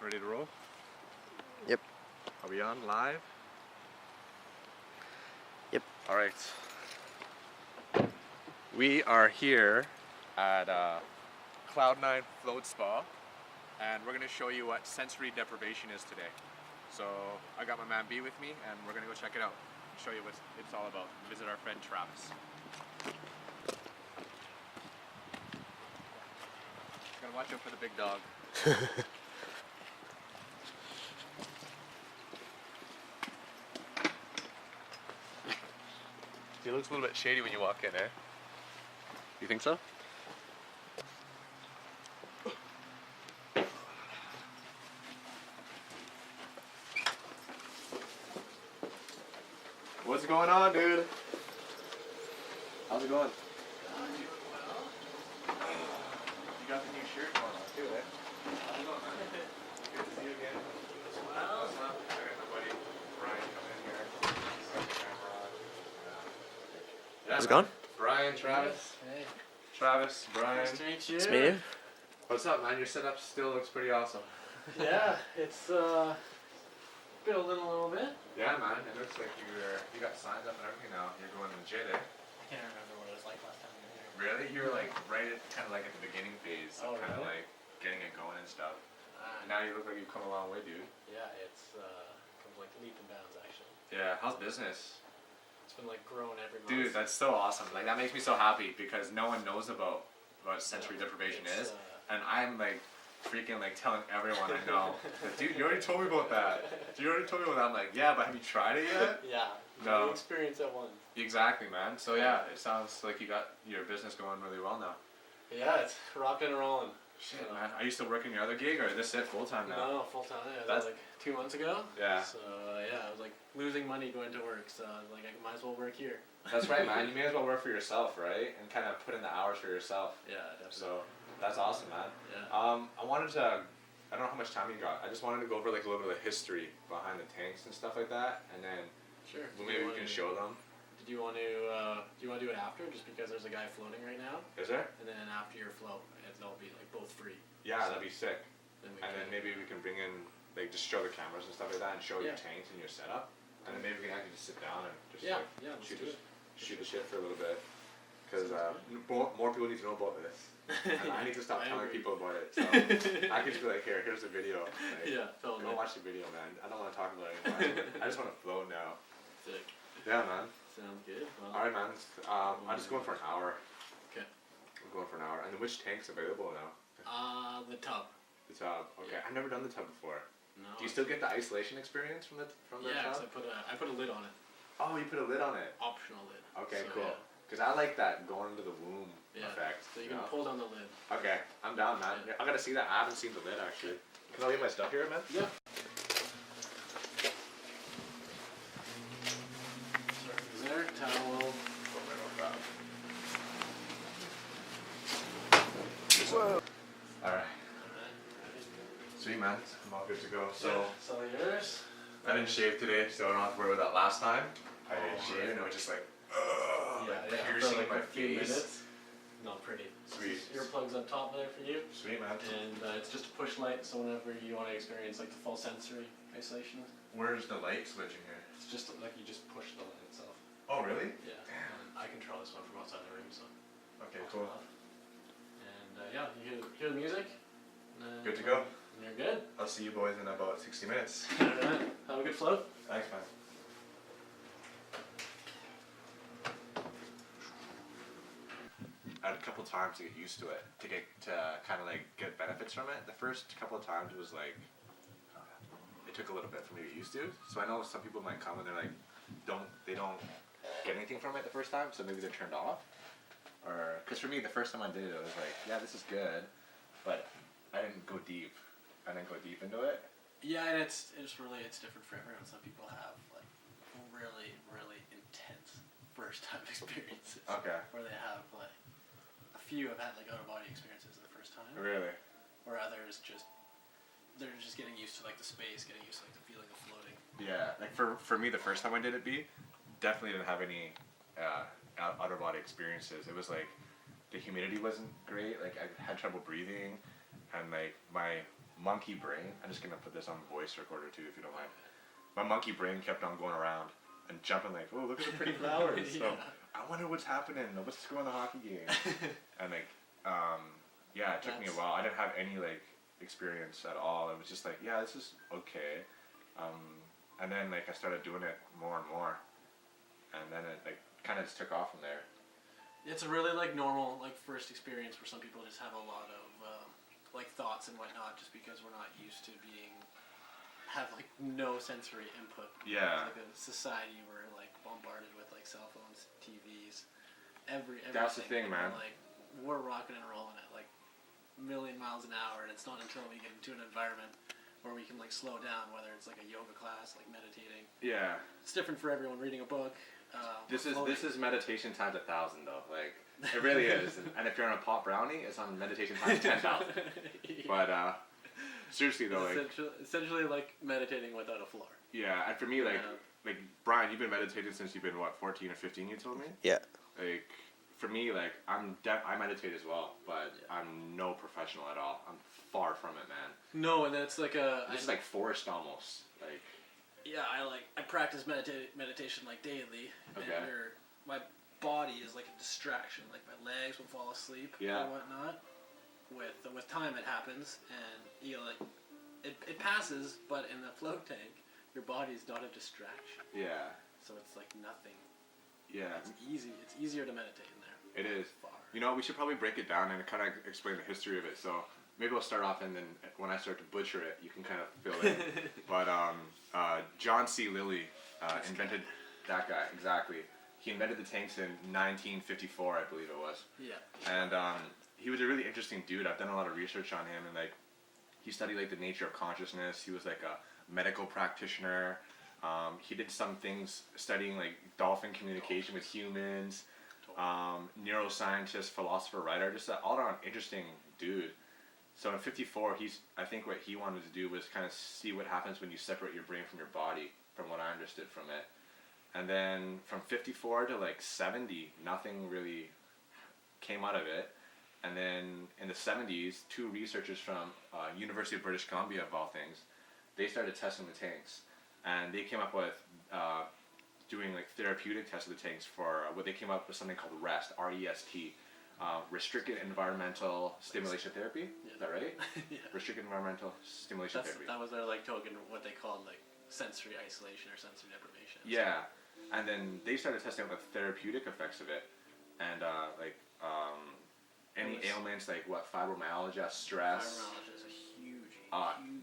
Ready to roll? Yep. Are we on live? Yep. All right. We are here at Cloud9 Float Spa, and we're going to show you what sensory deprivation is today. So I got my man B with me, and we're going to go check it out and show you what it's all about. Visit our friend Travis. Gotta watch out for the big dog. He looks a little bit shady when you walk in, eh? You think so? What's going on, dude? How's it going? You got the new shirt going on too, eh? How's it going, man? Good to see you again. I got my buddy Brian coming in here. How's it going? Brian, Travis. Hey. Travis, Brian. Nice to meet you. It's me. What's up, man? Your setup still looks pretty awesome. Yeah, it's building a little bit. Yeah, man. It looks like you got signs up and everything now. You're going legit, eh? I can't remember what it was like last time we were here. Really? You were like right at kind of like at the beginning phase, Oh, kind of really? like getting it going and stuff. Now you look like you've come a long way, dude. Yeah, it's comes like leap and bounds actually. Yeah. How's business? It's been like growing every month. Dude, that's so awesome. Like that makes me so happy because no one knows about what sensory deprivation is, and I'm like freaking like telling everyone I know. Like, dude, you already told me about that. You already told me about that. I'm like, yeah, but have you tried it yet? Yeah. No. You experience it once. Exactly, man. So yeah, it sounds like you got your business going really well now. Yeah, it's rocking and rolling. Shit, man. Are you still working your other gig, or is this it full time now? No, full time. Yeah, That's- like 2 months ago. Yeah. So yeah, I was like losing money going to work, so I was like, I might as well work here. That's right, man. You may as well work for yourself, right? And kind of put in the hours for yourself. Yeah, definitely. So that's awesome, man. Yeah. I wanted to. I don't know how much time you got. I just wanted to go over like a little bit of history behind the tanks and stuff like that, and then Sure. maybe we can show them. Did you want to? Do you want to do it after? Just because there's a guy floating right now, Is there? and then after your float, it'll be like both free. Yeah, that'd be sick. Then we And then maybe we can bring in like just show the cameras and stuff like that, and show your Yeah. tanks and your setup, and then maybe we can actually just sit down and just Yeah, like, yeah, let's shoot do the, it. shoot the shit for a little bit, because Sounds more people need to know about this, and I need to stop I telling agree. people about it. So I could just be like, here's the video. Like, Yeah, tell Go me. watch the video, man. I don't want to talk about it anymore. I just want to float now. Sick. Yeah, man. Sounds good. Well, All right, man. I'm just going for an hour. Okay. I'm going for an hour. And then which tank's available now? The tub. The tub. Okay, Yeah. I've never done the tub before. No. Do you still get the isolation experience from the Yeah, 'cause tub? I put a lid on it. Oh, you put a lid on it. Optional lid. Okay, So, cool. yeah. Because I like that going into the womb Yeah. effect. So you can pull down the lid. Okay, I'm down, man. Yeah. I gotta see that. I haven't seen the lid actually. Can I leave my stuff here, man? Yeah. Is there towel? Whoa. All right. Sweet, man. I'm all good to go. So. So yours. I didn't shave today, so I don't have to worry about that last time. I didn't Oh, shave, right. and it was just like, Piercing piercing my a few face. minutes. Not pretty. Sweet. Earplugs up top there for you. Sweet, man. And it's just a push light, so whenever you want to experience like the full sensory isolation, Where's the light switch in here? it's just like you just push the light itself. Oh, really? Yeah. And I control this one from outside the room, so. Okay, I'll cool. turn it off. And yeah, you hear the music. And, Good to go. And you're good. I'll see you boys in about 60 minutes. Alright. Have a good float. Thanks, man. I had a couple times to get used to it, to kind of like get benefits from it. The first couple of times was like, it took a little bit for me to get used to. So I know some people might come and they're like, they don't get anything from it the first time, so maybe they're turned off. Or, because for me, the first time I did it, I was like, yeah, this is good, but I didn't go deep. I didn't go deep into it. Yeah, and it's different for everyone. Some people have like really intense first time experiences. Okay. Where they have like a few have had like out of body experiences the first time. Really? Or others they're just getting used to like the space, getting used to like the feeling of floating. Yeah, like for me, the first time I did it, definitely didn't have any out of body experiences. It was like the humidity wasn't great. Like I had trouble breathing, and like my monkey brain. I'm just gonna put this on voice recorder too, if you don't mind. My monkey brain kept on going around and jumping like, oh, look at the pretty flowers. Yeah. So I wonder what's happening. What's going on the hockey game? And like, yeah, it took me a while. I didn't have any like experience at all. It was just like, yeah, this is okay. And then like I started doing it more and more, and then it like kind of just took off from there. It's a really like normal like first experience where some people just have a lot of like thoughts and whatnot, just because we're not used to have like no sensory input. Yeah. It's like a society we're like bombarded with like cell phones, TVs, everything. That's the thing, man. Like we're rocking and rolling at like a million miles an hour, and it's not until we get into an environment where we can like slow down, whether it's like a yoga class, like meditating. Yeah. It's different for everyone. Reading a book. This is meditation times 1,000 though. Like it really is. And if you're on a pop brownie, it's on meditation times 10,000. Yeah. But seriously though, like essentially like meditating without a floor. yeah, and for me like Brian, you've been meditating since you've been what, 14 or 15? You told me. Yeah. Like for me, like I meditate as well, but I'm no professional at all. I'm far from it, man. No, and it's like This is like forced almost. Like yeah, I practice meditation like daily, okay. and my body is like a distraction. Like my legs will fall asleep yeah. and whatnot. With time it happens, and you know like it passes, but in the float tank, your body is not a distraction. Yeah. So it's like nothing. Yeah. It's easy. It's easier to meditate in there. It is. Far. You know, we should probably break it down and kind of explain the history of it. So maybe I'll start off, and then when I start to butcher it, you can kind of fill in. But John C. Lilly invented that guy, exactly. He invented the tanks in 1954, I believe it was. Yeah. And he was a really interesting dude. I've done a lot of research on him, and like he studied like the nature of consciousness. He was like a medical practitioner. He did some things studying like dolphin communication with humans. Neuroscientist, philosopher, writer, just an all-around interesting dude. So in 54, I think what he wanted to do was kind of see what happens when you separate your brain from your body, from what I understood from it. And then from 54 to like 70, nothing really came out of it. And then in the 70s, two researchers from University of British Columbia, of all things, they started testing the tanks. And they came up with doing like therapeutic tests of the tanks for what they came up with something called REST, R-E-S-T. Restricted environmental stimulation therapy. Yeah. Is that right? Yeah. Restricted environmental stimulation therapy. That was their like token, what they called like sensory isolation or sensory deprivation. Yeah, and then they started testing out the therapeutic effects of it, and any ailments like what, fibromyalgia, stress. Fibromyalgia is a huge.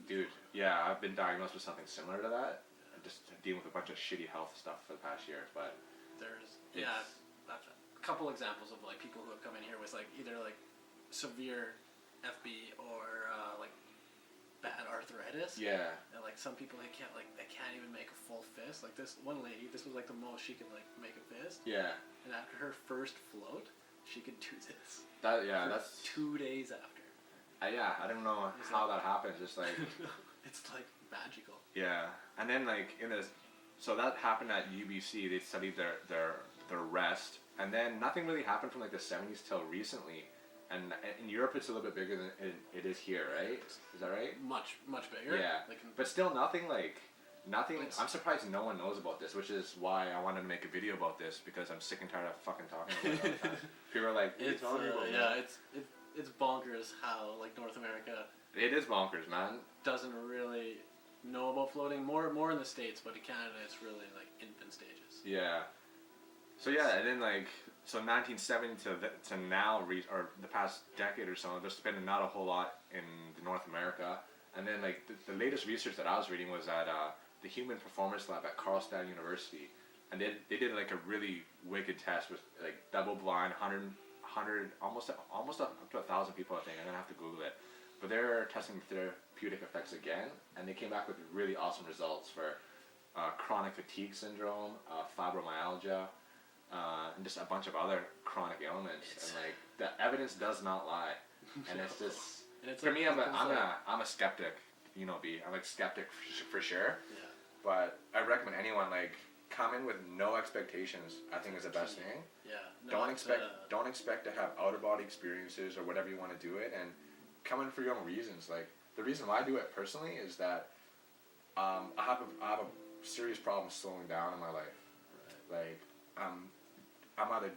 Dude, yeah, I've been diagnosed with something similar to that. I'm just dealing with a bunch of shitty health stuff for the past year, but there's a couple examples of like people who have come in here with like either like severe FB or like bad arthritis. Yeah. And like some people they can't even make a full fist. Like this one lady, this was like the most she could like make a fist. Yeah. And after her first float, she could do this. That's 2 days after. I don't know how that happens. It's like it's like magical. Yeah, and then like so that happened at UBC. They studied their rest, and then nothing really happened from like the 70s till recently. And in Europe, it's a little bit bigger than it is here, right? Is that right? Much bigger. Yeah, like, but still nothing. I'm surprised no one knows about this, which is why I wanted to make a video about this, because I'm sick and tired of fucking talking about it all the time. People are like, it's it's bonkers how like North America. It is bonkers, man. Doesn't really know about floating. More in the States, but in Canada, it's really like infant stages. Yeah. So yeah, and then like 1970 to now, or the past decade or so, there's been not a whole lot in North America. And then like the latest research that I was reading was at the Human Performance Lab at Carlstadt University, and they did like a really wicked test with like double-blind, 100 almost up to 1,000 people, I think. I'm gonna have to Google it, but they're testing therapeutic effects again, and they came back with really awesome results for chronic fatigue syndrome, fibromyalgia. And just a bunch of other chronic ailments, and like the evidence does not lie, and it's just for me. I'm a skeptic, you know. I'm like skeptic for sure. Yeah. But I recommend anyone like come in with no expectations. I think is the best thing. Yeah. Don't expect to have out of body experiences or whatever you want to do it, and come in for your own reasons. Like the reason why I do it personally is that I have a serious problem slowing down in my life. Like I'm either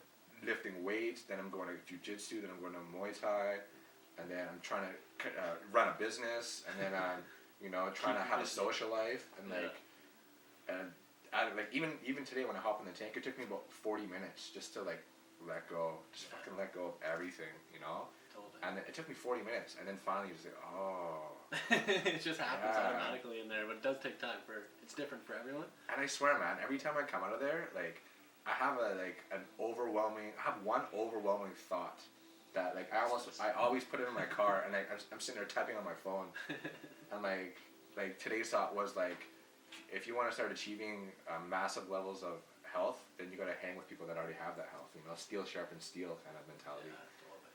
lifting weights, then I'm going to jiu-jitsu, then I'm going to Muay Thai, and then I'm trying to run a business, and then I'm trying to have a social life, and like even today when I hop in the tank, it took me about 40 minutes just to like let go, just fucking let go of everything, Totally. And it took me 40 minutes, and then finally it's like, oh. It just happens automatically in there, but it does take time it's different for everyone. And I swear, man, every time I come out of there, like, I have I have one overwhelming thought that, like, I always put it in my car, and I'm sitting there typing on my phone, and like today's thought was like, if you want to start achieving massive levels of health, then you got to hang with people that already have that health, steel sharpens steel kind of mentality.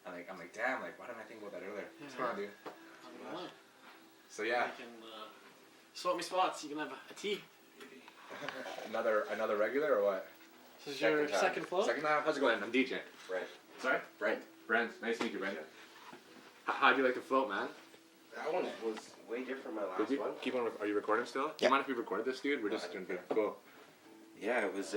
And like, I'm like, damn, like, why didn't I think about that earlier? What's going on, dude? So yeah. You can swap me spots. You can have a tea. another regular or what? This is your second float? Second time? How's it going? I'm DJ. Brent. Sorry? Brent. Nice to meet you, Brent. How'd you like the float, man? That one was way different from my last Did you? one. Keep on. Are you recording still? Do Yeah. you mind if we record this, dude? We're just doing good. Cool. Yeah, it was,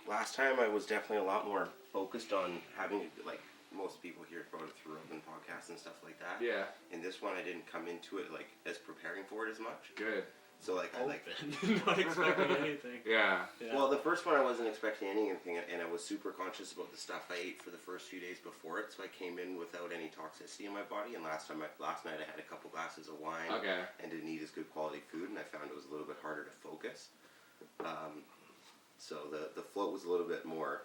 last time I was definitely a lot more focused on having, like, most people here go through open podcasts and stuff like that. Yeah. In this one, I didn't come into it, like, as preparing for it as much. Good. So, like, I, like... Not expecting anything. Yeah. Well, the first one I wasn't expecting anything, and I was super conscious about the stuff I ate for the first few days before it, so I came in without any toxicity in my body, and last night I had a couple glasses of wine, Okay. and didn't eat as good quality food, and I found it was a little bit harder to focus. So the float was a little bit more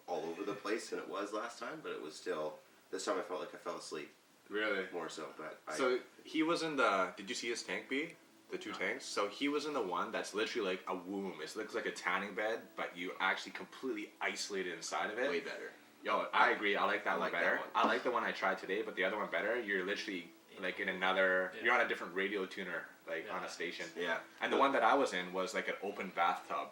all over the place than it was last time, but it was still, this time I felt like I fell asleep. Really? More so, but So he was in the, did you see his tank, B? The two tanks? So he was in the one that's literally like a womb. It looks like a tanning bed, but you actually completely isolated inside of it. way better. Yo, I agree. I like that I one like that better. one. I like the one I tried today, but the other one better. You're literally like in another, you're on a different radio tuner, like on a station. Yeah. And the one that I was in was like an open bathtub.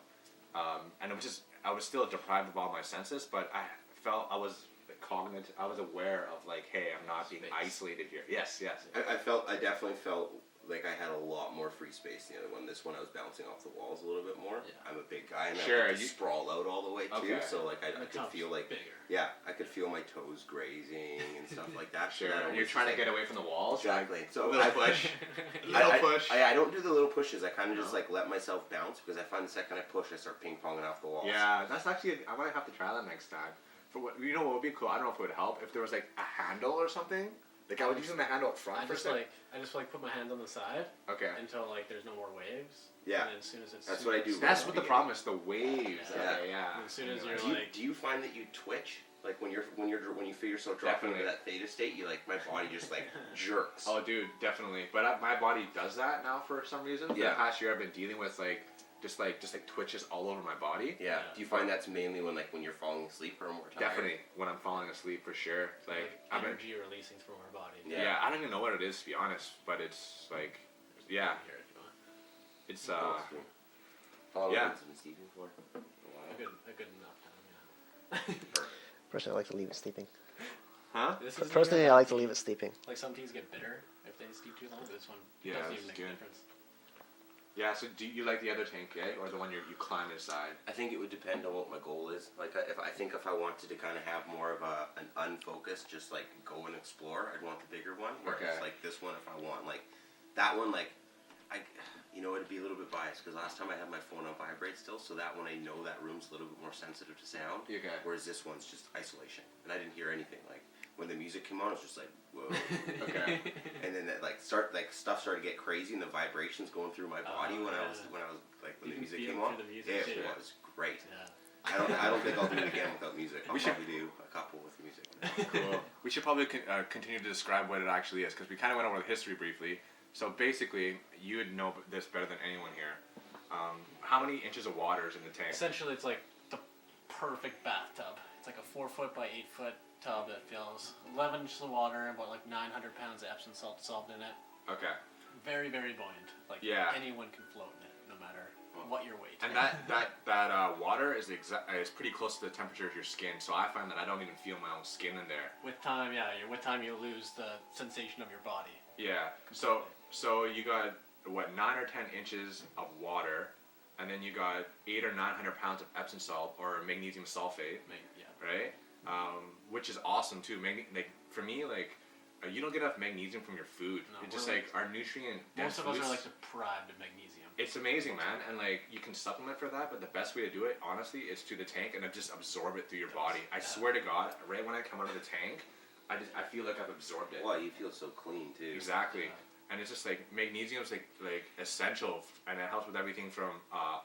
And it was just, I was still deprived of all my senses, but I felt I was cognitive, I was aware of like, hey, I'm not being isolated here. Yes. I definitely felt like I had a lot more free space than the other one. This one I was bouncing off the walls a little bit more. Yeah. I'm a big guy and Sure, I like to sprawl out all the way too. Okay. So like I The could tub's feel like bigger. yeah, I could feel my toes grazing and stuff like that. Sure. So that You're was trying to like- get away from the walls. Exactly. So Little push. I don't do the little pushes. I kind of just like let myself bounce because I find the second I push, I start ping ponging off the walls. Yeah, that's actually, I might have to try that next time. For what, what would be cool? I don't know if it would help if there was like a handle or something. Like I would use the handle up front I for just put my hand on the side Okay. until like there's no more waves. Yeah. And then as soon as it's That's what I do. That's what the problem is, the waves. Yeah. Okay, yeah. As soon as you're Do you find that you twitch? Like when you feel yourself dropping into that theta state, you like my body just like jerks. Oh, dude, definitely. But my body does that now for some reason. For the past year, I've been dealing with just twitches all over my body. Yeah. Do you find that's mainly when you're falling asleep or more tired? Definitely when I'm falling asleep for sure. Like energy releasing from our body. Yeah, I don't even know what it is to be honest, but it's like, yeah, Here if you want. it's Yeah. A good enough time. Yeah. Personally, I like to leave it steeping. huh? This is Personally, I like to leave it steeping. like some teas get bitter if they steep too long. But this one Yeah, doesn't this even is make a good. difference. Yeah. So do you like the other tank, or the one you climb inside? I think it would depend on what my goal is. Like, if I wanted to kind of have more of an unfocused, just like go and explore, I'd want the bigger one. Whereas like this one, if I want like that one, like it'd be a little bit biased because last time I had my phone on vibrate still, so that one I know that room's a little bit more sensitive to sound. Okay. Whereas this one's just isolation, and I didn't hear anything. Like when the music came on, it was just like whoa. Okay. And then that stuff started to get crazy, and the vibrations going through my body when I was like when the music came on. It was great. Yeah. I don't think I'll do it again without music. I'll probably do a couple with music. Cool. We should probably continue to describe what it actually is because we kind of went over the history briefly. So basically, you would know this better than anyone here. How many inches of water is in the tank? Essentially, it's like the perfect bathtub. It's like a 4 foot by 8 foot tub that fills 11 inches of water and about like 900 pounds of Epsom salt dissolved in it. Okay. Very, very buoyant. Like Yeah. anyone can float in it, no matter what your weight. And that water is is pretty close to the temperature of your skin, so I find that I don't even feel my own skin in there. With time, with time you lose the sensation of your body. Yeah. So you got 9 or 10 inches of water, and then you got 800 or 900 pounds of Epsom salt or magnesium sulfate. Right. Which is awesome too. For me, you don't get enough magnesium from your food. No, it's just our nutrient. Most of us are deprived of magnesium. It's amazing, man, and you can supplement for that. But the best way to do it, honestly, is through the tank and just absorb it through your body. I swear to God, right when I come out of the tank, I feel like I've absorbed it. Well, you feel so clean too. Exactly. And it's just magnesium's essential, and it helps with everything from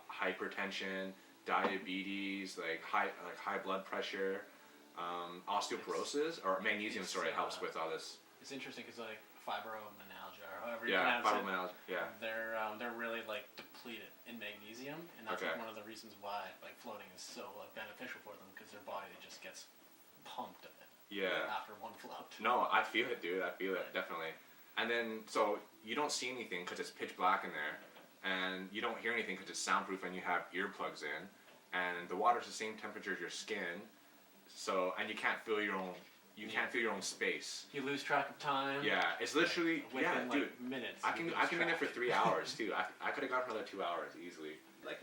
hypertension, diabetes, high blood pressure, osteoporosis, or magnesium. Helps with all this. It's interesting because fibromyalgia, or however you Yeah, pronounce fibromyalgia. Yeah. They're really depleted in magnesium, and that's one of the reasons why floating is so beneficial for them, because their body just gets pumped of it. Yeah. After one float. No, I feel it, dude. I feel it, definitely. And then, so you don't see anything because it's pitch black in there, and you don't hear anything because it's soundproof and you have earplugs in, and the water's the same temperature as your skin, so, and you can't feel your own space. You lose track of time. Yeah, it's literally, within, dude. Minutes. I can be there for 3 hours, too. I could have gone for another 2 hours, easily. I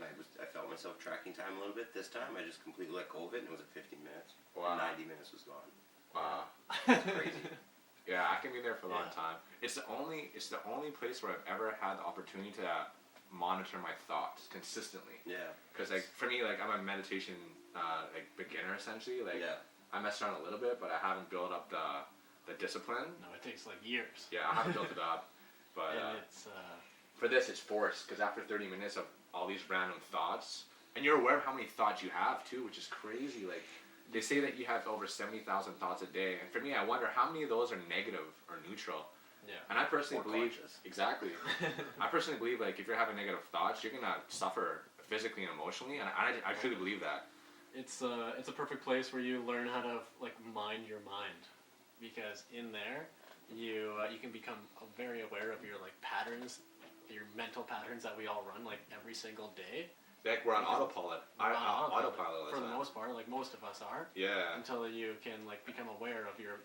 felt myself tracking time a little bit this time. I just completely let go of it, and it was 15 minutes. Wow. 90 minutes was gone. Wow. It's crazy. Yeah, I can be there for a long time. It's the only place where I've ever had the opportunity to monitor my thoughts consistently. Yeah. Because for me, I'm a meditation beginner essentially. I messed around a little bit, but I haven't built up the discipline. No, it takes years. Yeah, I haven't built it up. But it's for this, it's forced, because after 30 minutes of all these random thoughts, and you're aware of how many thoughts you have too, which is crazy. They say that you have over 70,000 thoughts a day, and for me, I wonder how many of those are negative or neutral. Yeah. And I personally believe conscious. exactly. I personally believe if you're having negative thoughts, you're gonna suffer physically and emotionally, and I truly believe that. It's a perfect place where you learn how to mind your mind, because in there you can become very aware of your patterns, your mental patterns that we all run every single day. We're on autopilot. Autopilot for the most part, most of us are. Yeah. Until you can become aware of your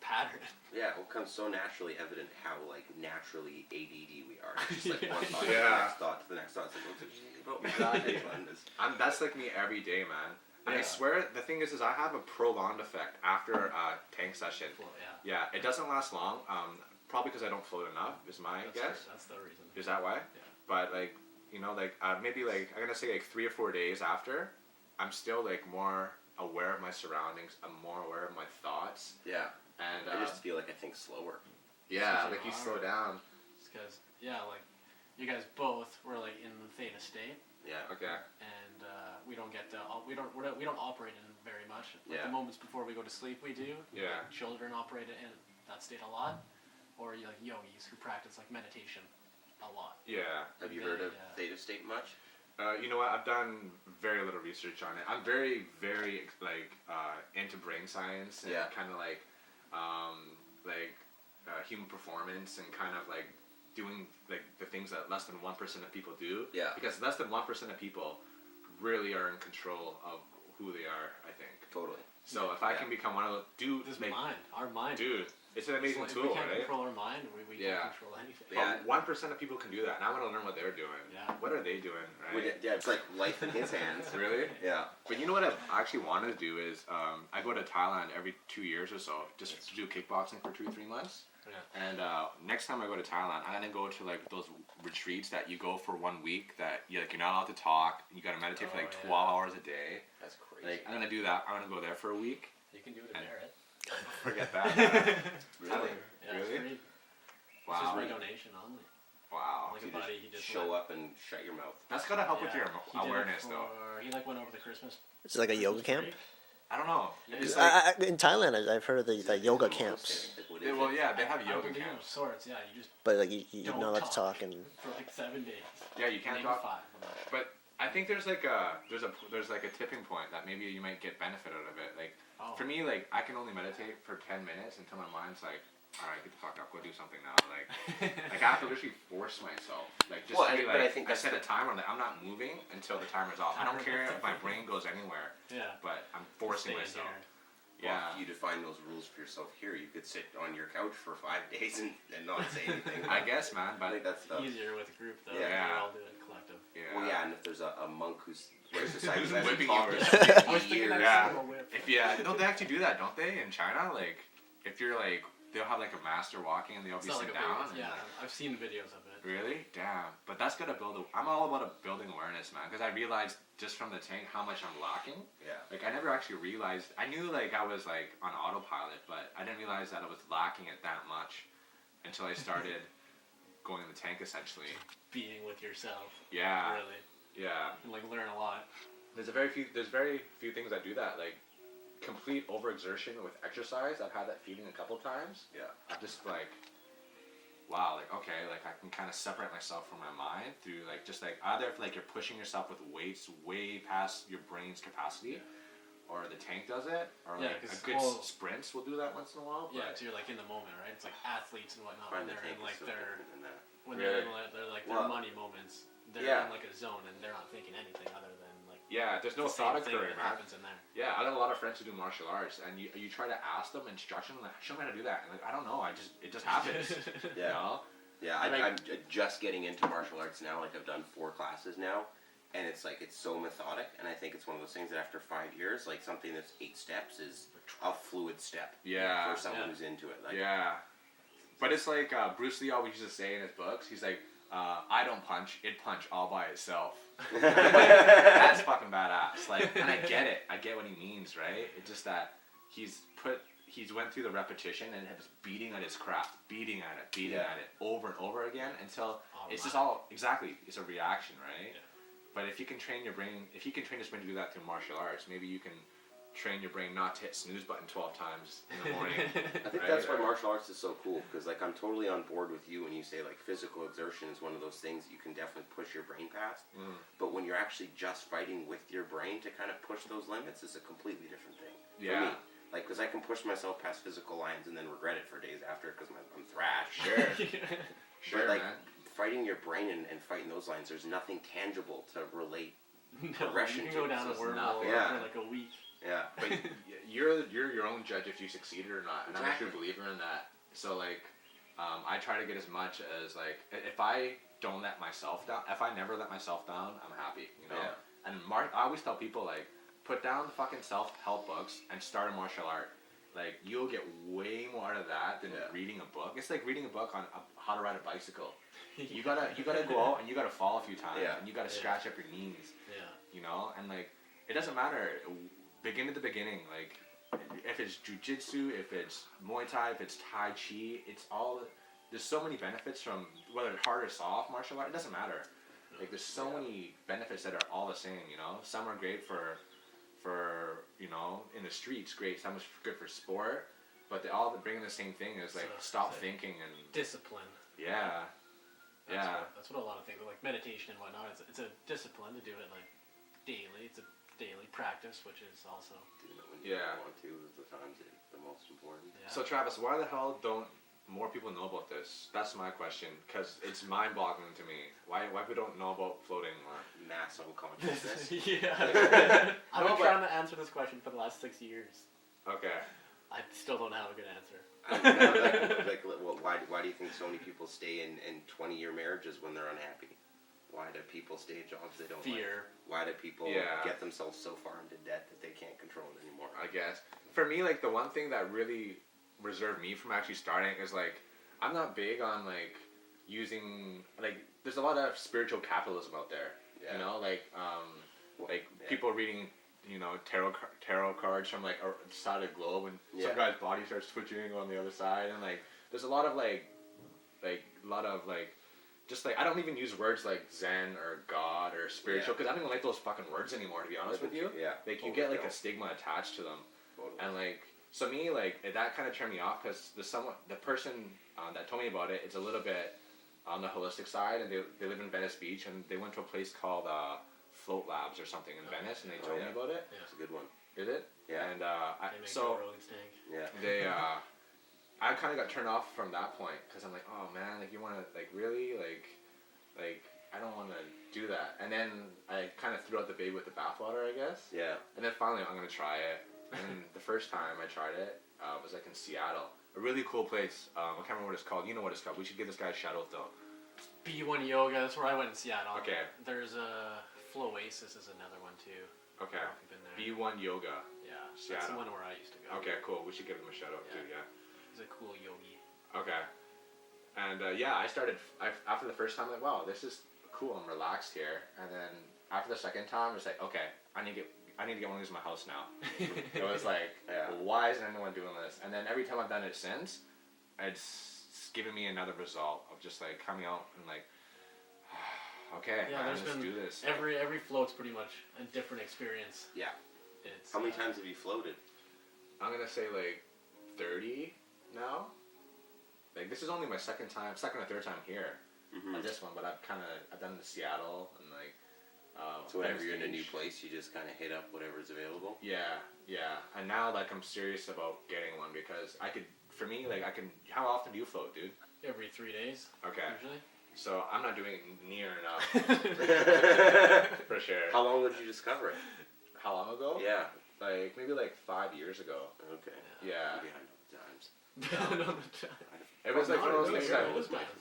pattern. Yeah, it becomes so naturally evident how naturally ADD we are. It's just one thought to the Yeah. next thought to the next thought. It's what did you think about me? Exactly. That's me every day, man. And I Yeah. swear, the thing is I have a prolonged effect after a tank session. Well, Yeah, it doesn't last long. Probably because I don't float enough, is my guess. That's the reason. Is that why? Yeah. But maybe I'm gonna say 3 or 4 days after, I'm still more aware of my surroundings. I'm more aware of my thoughts. Yeah. And I just feel I think slower. yeah, you slow down. It's because you guys both were in the theta state. Yeah. Okay. And we don't get to we don't operate in it very much. The moments before we go to sleep, we do. Yeah. Children operate in that state a lot, or yogis who practice meditation a lot. Yeah. Have you heard of theta state much? You know what? I've done very little research on it. I'm very, very into brain science and kind of human performance and kind of doing the things that less than 1% of people do. Yeah. Because less than 1% of people really are in control of who they are, I think. Totally. So if I can become one of those, our mind. Dude, it's an amazing tool, If we can't right? control our mind, we can't control anything. Yeah. 1% of people can do that, and I want to learn what they're doing. Yeah. What are they doing, right? Yeah, it's life in his hands. Really? Yeah. But you know what I actually wanted to do is I go to Thailand every 2 years or so just to do kickboxing for 2 or 3 months. Yeah. And next time I go to Thailand, I'm gonna go to those retreats that you go for 1 week that you're not allowed to talk. You gotta meditate for 12 hours a day. That's crazy. I'm gonna do that. I'm gonna go there for a week. You can do it in merit. Forget that. Really? Yeah, Really? Free. Wow. It's just free donation only. Wow. Like You a buddy, he just just show up and shut your mouth. That's gotta help with your he did it awareness, though. He went over the Christmas. It's like a yoga camp. break. I don't know. Yeah. It's In Thailand, I've heard of the yoga camps, they have I yoga believe of camps. sorts, yeah. You just but you're Don't not allowed to talk. talk and. for 7 days. Yeah, you can't Maybe talk. 5. But I think there's a tipping point that maybe you might get benefit out of it. For me, I can only meditate for 10 minutes until my mind's all right, get the fuck up, go do something now. Like I have to literally force myself. Like just Well, to be but like, I think I that's set a timer. I'm like, I'm not moving until the timer's off. I don't care if my brain goes anywhere. Yeah. But I'm forcing Stay myself. here. Well, if you define those rules for yourself here, you could sit on your couch for 5 days and not say anything. I guess, man. I But think that's the. Easier with a group though. Yeah. You all do it collective. yeah. Well, yeah, and if there's a monk who's where's the side Who's who hasn't whipping talked you in or 50 I was thinking years. that Yeah. single whip. If no, they actually do that, don't they? In China, like if you're like, they'll have like a master walking and they'll It's be not sit like a down. big, And, yeah, I've seen videos of it. Really? Damn. But that's gonna build. I'm all about building awareness, man. Because I realized just from the tank how much I'm lacking. Yeah. Like I never actually realized. I knew like I was like on autopilot, but I didn't realize that I was lacking it that much until I started going in the tank essentially. Being with yourself. Yeah. Really. Yeah. And like learn a lot. There's very few things that do that. Like complete overexertion with exercise. I've had that feeling a couple times. Yeah. I'm just like, wow, like okay, like I can kind of separate myself from my mind through like just like either if like you're pushing yourself with weights way past your brain's capacity, or the tank does it, or Yeah, like a 'cause, good well- sprints will do that once in a while. Yeah, But so you're like in the moment, right? It's like athletes and whatnot Find when the they're tank in like is so their different than that. when Really? they're like Well, their money moments. They're yeah. in like a zone and they're not thinking anything other than like yeah, there's no the same thought thing occurring, that man. happens in there. Yeah, I got a lot of friends who do martial arts, and you try to ask them instruction, like show me how to do that, and like I don't know, it just happens. You Yeah. know? Yeah, And I'm just getting into martial arts now. Like I've done 4 classes now, and it's like it's so methodic. And I think it's one of those things that after 5 years, like something that's 8 steps is a fluid step. Yeah. For someone Yeah. who's into it. Like, Yeah. But it's like Bruce Lee always used to say in his books, he's like, I don't punch, it punch all by itself. That's fucking badass. Like, and I get it. I get what he means, right? It's just that he's went through the repetition and was beating at his craft, beating at it over and over again until it's just all, exactly, it's a reaction, right? Yeah. But if you can train your brain, if you can train your brain to do that through martial arts, maybe you can train your brain not to hit snooze button 12 times in the morning. I think Right. that's why martial arts is so cool, because like I'm totally on board with you when you say like physical exertion is one of those things you can definitely push your brain past. But when you're actually just fighting with your brain to kind of push those limits, is a completely different thing. Yeah. For me. Like, because I can push myself past physical lines and then regret it for days after because I'm thrashed. Sure. Sure, But like man. fighting your brain and fighting those lines, there's nothing tangible to relate. No, Progression you can go to it, down a so it's wormhole nothing. Yeah. for like a week. Yeah. But you're your own judge if you succeeded or not, and I'm a Exactly. true believer in that. So like, I try to get as much as like, if I don't let myself down, if I never let myself down, I'm happy, you know. Yeah. And I always tell people like, put down the fucking self-help books and start a martial art. Like you'll get way more out of that than reading a book. It's like reading a book on how to ride a bicycle. You gotta go out and you gotta fall a few times and you gotta scratch up your knees. Yeah. You know, and like it doesn't matter. Begin at the beginning. Like if it's jujitsu, if it's Muay Thai, if it's Tai Chi, it's all. There's so many benefits from whether it's hard or soft martial art. It doesn't matter. Like there's so many benefits that are all the same. You know, some are great for you know in the streets, great. Some is good for sport, but they all bring the same thing is like stop thinking and Discipline. yeah. That's what a lot of things like meditation and whatnot. It's a discipline to do it like daily. It's a daily practice, which is also Doing it when you Yeah. want to is the times the most important. yeah. So Travis, why the hell don't more people know about this? That's my question, because it's mind-boggling to me. Why we don't know about floating more? Mass unconsciousness. yeah. I've No, been but- trying to answer this question for the last 6 years. Okay. I still don't have a good answer. Why do you think so many people stay in 20-year marriages when they're unhappy? Why do people stay at jobs they don't like? Fear. Why do people Yeah. get themselves so far into debt that they can't control it anymore? I guess. For me, like, the one thing that really reserved me from actually starting is, like, I'm not big on, like, using, like, there's a lot of spiritual capitalism out there. Yeah. You know, like, Well, yeah. people reading, you know, tarot cards from, like, the side of the globe, and Yeah. some guy's body starts twitching on the other side, and, like, there's a lot of, just, like, I don't even use words like Zen or God or spiritual, because I don't even like those fucking words anymore, to be honest with you. Yeah. Like, you get, like, a stigma attached to them. Totally. And like, so me, like, that kind of turned me off because the person that told me about it, it's a little bit on the holistic side, and they live in Venice Beach, and they went to a place called Float Labs or something in Venice, and they told me about it. Yeah. It's a good one. Is it? Yeah. And They make so Joe Rogan's tank. Yeah. I kind of got turned off from that point because I'm like, oh man, like you want to like really like I don't want to do that. And then I kind of threw out the baby with the bathwater, I guess. Yeah. And then finally, I'm gonna try it. And the first time I tried it was like in Seattle, a really cool place. I can't remember what it's called. You know what it's called. We should give this guy a shout out though. B1 Yoga. That's where I went in Seattle. Okay. There's a Floasis is another one too. Okay. I don't know if you've been there. B1 Yoga. Yeah. That's Seattle. the one where I used to go. Okay, cool. We should give him a shout out too. Yeah. He's a cool yogi. Okay. And I started after the first time, like, wow, this is cool. I'm relaxed here. And then after the second time, it's like, okay, I need to get one of these in my house now. It was like, why isn't anyone doing this? And then every time I've done it since, it's given me another result of just like coming out and like, okay, let's do this. Every float's pretty much a different experience. Yeah. It's, How many times have you floated? I'm gonna say like 30 now. Like this is only my second or third time here. Mm-hmm. At this one, but I've done it in Seattle and like. So whenever you're in a new place, you just kind of hit up whatever's available. Yeah. And now like I'm serious about getting one because I could. For me, like I can. How often do you float, dude? every 3 days. Okay. Usually. So I'm not doing it near enough. For sure. How long did you discover it? How long ago? Yeah. Like maybe like 5 years ago. Okay. Yeah. I'm behind all the times. It was like one of those things that.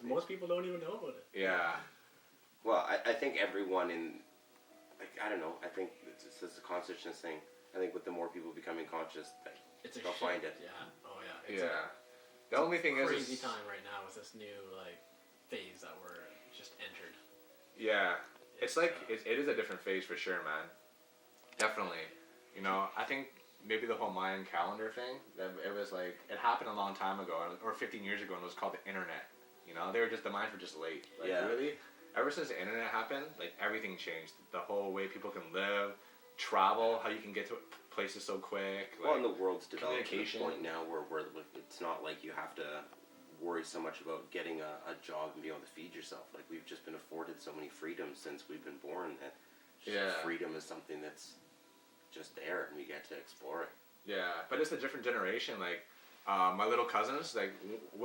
Most people don't even know about it. Yeah. Well, I think everyone in, like, I don't know, I think it's a consciousness thing. I think with the more people becoming conscious, they'll find it. Yeah. Oh yeah. It's the only thing is crazy time right now with this new like phase that we're just entered. Yeah. It's like it is a different phase for sure, man. Definitely. You know, I think maybe the whole Mayan calendar thing, it was like, it happened a long time ago, or 15 years ago, and it was called the internet. You know, the minds were just late. Like, really, ever since the internet happened, like, everything changed. The whole way people can live, travel, how you can get to places so quick. Like, well, and the world's developed to a point now where it's not like you have to worry so much about getting a job and being able to feed yourself. Like, we've just been afforded so many freedoms since we've been born that freedom is something that's just there and we get to explore it. Yeah, but it's a different generation. Like, my little cousins, like,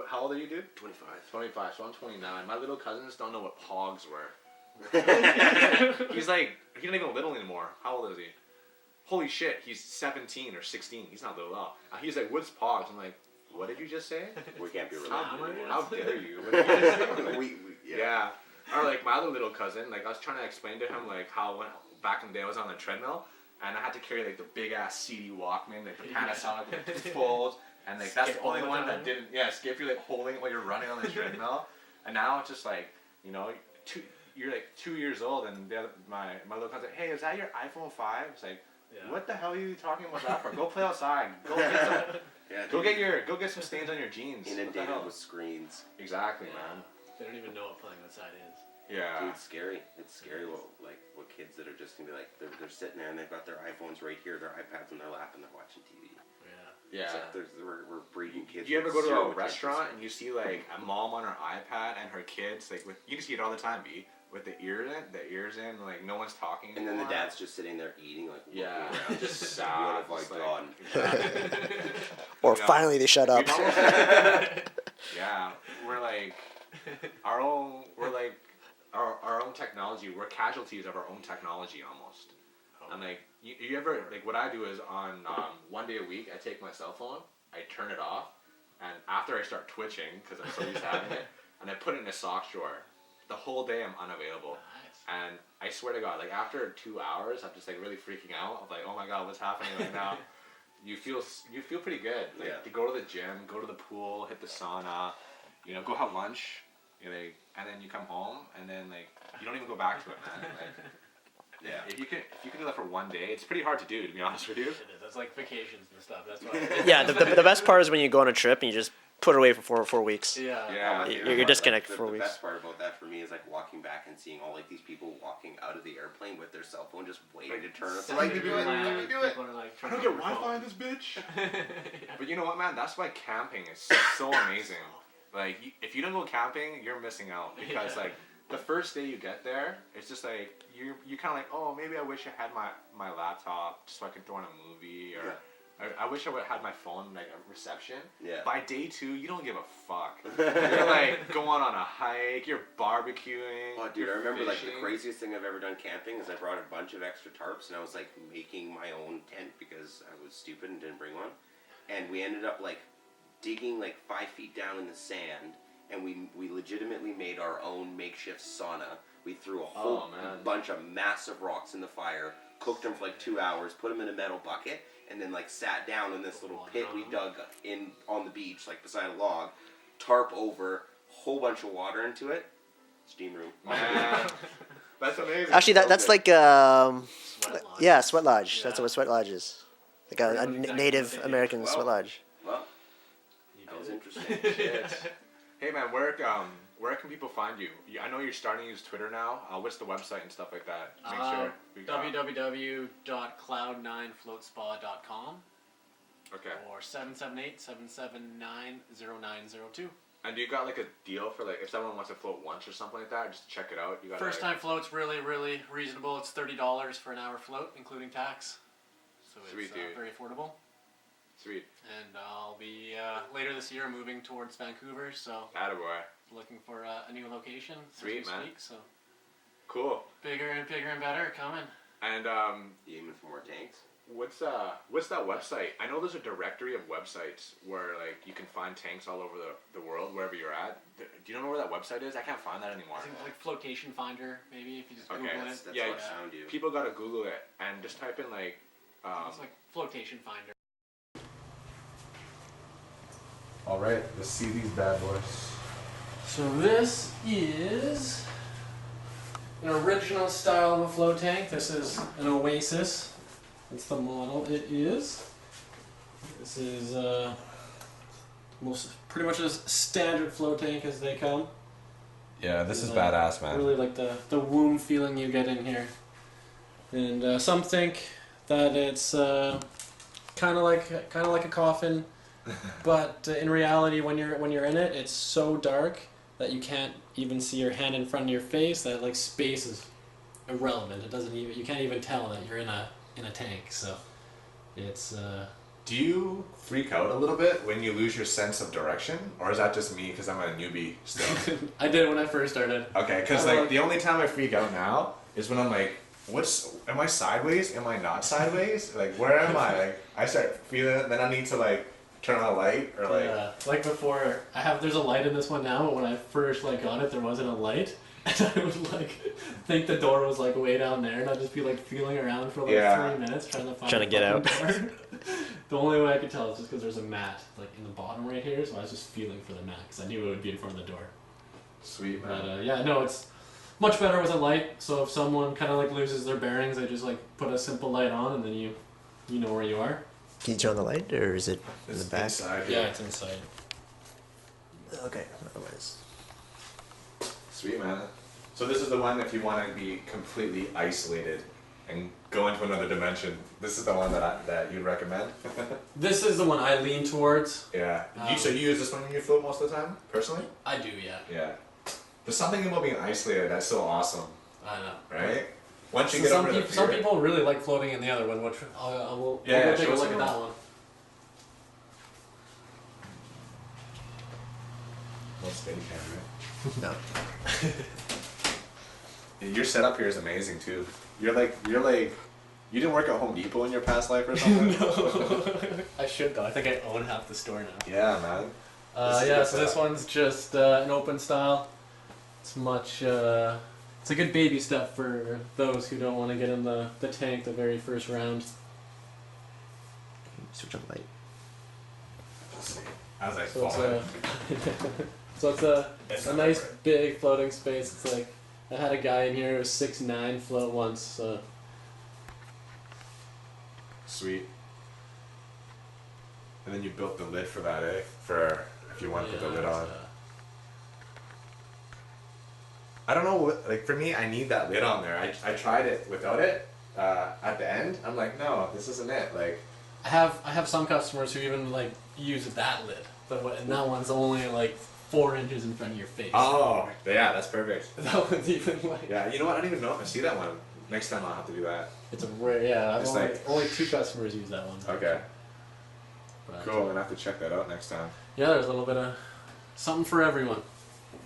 how old are you, dude? 25. 25, so I'm 29. My little cousins don't know what pogs were. He's like, he's not even little anymore. How old is he? Holy shit, he's 17 or 16. He's not little at all. He's like, what's pogs? I'm like, what did you just say? We can't be related. How dare you? What did you just say? Yeah. Or like my other little cousin, like I was trying to explain to him like how when back in the day I was on the treadmill and I had to carry like the big ass CD Walkman, like the Panasonic with the folds, and like that's the only one that didn't skip you like holding it while you're running on the treadmill. And now it's just like, you know, you're like 2 years old and my little cousin, hey, is that your iPhone 5? It's like, what the hell are you talking about that for? Go play outside. Go get some. Go get some stains on your jeans. Inundated with screens. Exactly, man. They don't even know what playing outside is. Yeah. Dude, it's scary. It's scary what kids that are just gonna be like they're sitting there and they've got their iPhones right here, their iPads in their lap, and they're watching TV. Yeah. It's like we're breeding kids. Do you ever go to a restaurant and you see like a mom on her iPad and her kids like you can see it all the time, B, with the ears in, like no one's talking. And then the dad's just sitting there eating, like just sad. What have I done? Or finally they shut up. Yeah, we're like our own technology. We're casualties of our own technology almost. And like you ever like what I do is on 1 day a week I take my cell phone, I turn it off, and after I start twitching because I'm so used to having it, and I put it in a sock drawer. The whole day I'm unavailable. Nice. And I swear to God, like after 2 hours, I'm just like really freaking out. I'm like, oh my God, what's happening right now? You feel pretty good. Like to go to the gym, go to the pool, hit the sauna, you know, go have lunch, you know, and then you come home, and then like you don't even go back to it, man. Like, if you can do that for 1 day, it's pretty hard to do, to be honest with you. It is. That's like vacations and stuff. That's why. Yeah, the best part is when you go on a trip and you just put it away for 4 weeks. Yeah. You're disconnected for 4 weeks. The best part about that for me is like walking back and seeing all like these people walking out of the airplane with their cell phone just waiting to turn it. Let me do it. Let me do it. Like, I don't get Wi-Fi in this bitch. But you know what, man? That's why camping is so amazing. Like, if you don't go camping, you're missing out because like the first day you get there, it's just like you kind of like, oh, maybe I wish I had my laptop so I could throw on a movie or I wish I would have had my phone like a reception. Yeah. By day 2, you don't give a fuck. You're like going on a hike. You're barbecuing. Oh, dude, I remember like the fishing. craziest thing I've ever done camping is I brought a bunch of extra tarps and I was like making my own tent because I was stupid and didn't bring one. And we ended up like digging like 5 feet down in the sand, and we legitimately made our own makeshift sauna. We threw a whole bunch of massive rocks in the fire, cooked them for like 2 hours, put them in a metal bucket, and then like sat down in this little pit we dug in on the beach, like beside a log, tarp over, whole bunch of water into it, steam room. Man, that's amazing. Actually, that's like Sweat lodge. yeah, sweat lodge. Yeah. That's what sweat lodge is. Like a Exactly Native what they do. American Wow. sweat lodge. Well, You that was did. interesting. Yes. Hey man, where can people find you? I know you're starting to use Twitter now. What's the website and stuff like that? Make sure we got. www.cloud9floatspa.com Okay. or 778-779-0902. And do you got like a deal for like if someone wants to float once or something like that, just to check it out? You got First time float's really, really reasonable. It's $30 for an hour float, including tax. So it's Sweet, dude. very affordable. Sweet. And I'll be later this year moving towards Vancouver, so Attaboy. looking for a new location Sweet, as we man. speak. So Cool. bigger and better coming. And You aiming for more tanks? what's that website? I know there's a directory of websites where like you can find tanks all over the world, wherever you're at. Do you know where that website is? I can't find that anymore. I think like floatation finder, maybe if you just Okay, Google That's, it. that's Yeah, what I found you. People gotta Google it and just type in like. It's like floatation finder. All right, let's see these bad boys. So this is an original style of a float tank. This is an Oasis. That's the model it is. This is pretty much as standard float tank as they come. Yeah, this is Uh, badass, man. Really like the womb feeling you get in here. And some think that it's kind of like a coffin, but in reality, when you're in it, it's so dark that you can't even see your hand in front of your face. That like space is irrelevant. It doesn't even you can't even tell that you're in a tank. So it's Do you freak out a little bit when you lose your sense of direction, or is that just me because I'm a newbie still? I did it when I first started. Okay, because I'm like like- the only time I freak out now is when I'm like, am I sideways? Am I not sideways? Like, where am I? Like, I start feeling it, then I need to like turn on a light or like. Yeah, like before, there's a light in this one now, but when I first like got it, there wasn't a light. And I would like think the door was like way down there, and I'd just be like feeling around for like Yeah. 3 minutes trying to find Trying to the get out. fucking door. The only way I could tell is just because there's a mat like in the bottom right here, so I was just feeling for the mat because I knew it would be in front of the door. Sweet, But man. yeah, no, it's much better with a light. So if someone kind of like loses their bearings, they just like put a simple light on, and then you know where you are. Can you turn on the light, or is it in the back? inside. Yeah, it's inside. Okay. Otherwise. Sweet, man. So this is the one if you want to be completely isolated and go into another dimension. This is the one that you'd recommend. This is the one I lean towards. Yeah. So you use this one when you float most of the time, personally? I do, yeah. Yeah. There's something about being isolated that's so awesome, I know. right? Once you So get some, over the peop some fear- people really like floating in the other one, which we'll Yeah, go take show a us look at the that one. one. Well, steady cam, right? No. Your setup here is amazing too. You're like you didn't work at Home Depot in your past life or something? No. I should though. I think I own half the store now. Yeah, man. This is Yeah, good so this setup. one's just an open style. It's much. It's a good baby step for those who don't want to get in the tank the very first round. Switch on the light. Let's see. As I So fall in. it's a nice big floating space. It's like I had a guy in here who was 6'9" float once. So Sweet. And then you built the lid for that, eh? For if you want to put the lid on. I don't know what, like for me, I need that lid on there. I tried it without it at the end. I'm like, no, this isn't it. Like, I have some customers who even like use that lid, and that one's only like 4 inches in front of your face. oh, yeah, that's perfect. That one's even like. Yeah, you know what? I don't even know if I see that one. Next time I'll have to do that. It's a rare. Yeah, I've It's only, like- only 2 customers use that one. Okay. But, Cool. I'm gonna have to check that out next time. Yeah, there's a little bit of something for everyone.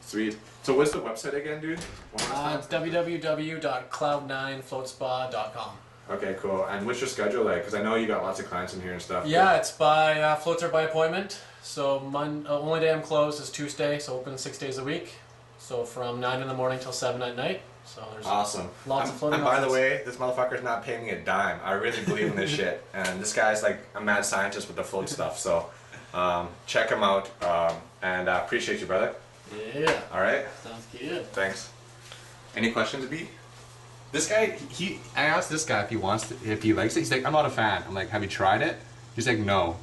Sweet. So what's the website again, dude? One more time? It's www.cloud9floatspa.com. Okay, cool. And what's your schedule like? Because I know you got lots of clients in here and stuff. Yeah, it's by floats are by appointment. So only day I'm closed is Tuesday, so open 6 days a week. So from 9 in the morning till 7 at night. So there's awesome. Lots of floating And by the options. way, this motherfucker's not paying me a dime. I really believe in this shit. And this guy's like a mad scientist with the float stuff. So check him out. And appreciate you, brother. Yeah. All right. Sounds good. Thanks. Any questions, B? This guy, I asked this guy if he likes it. He's like, I'm not a fan. I'm like, have you tried it? He's like, no.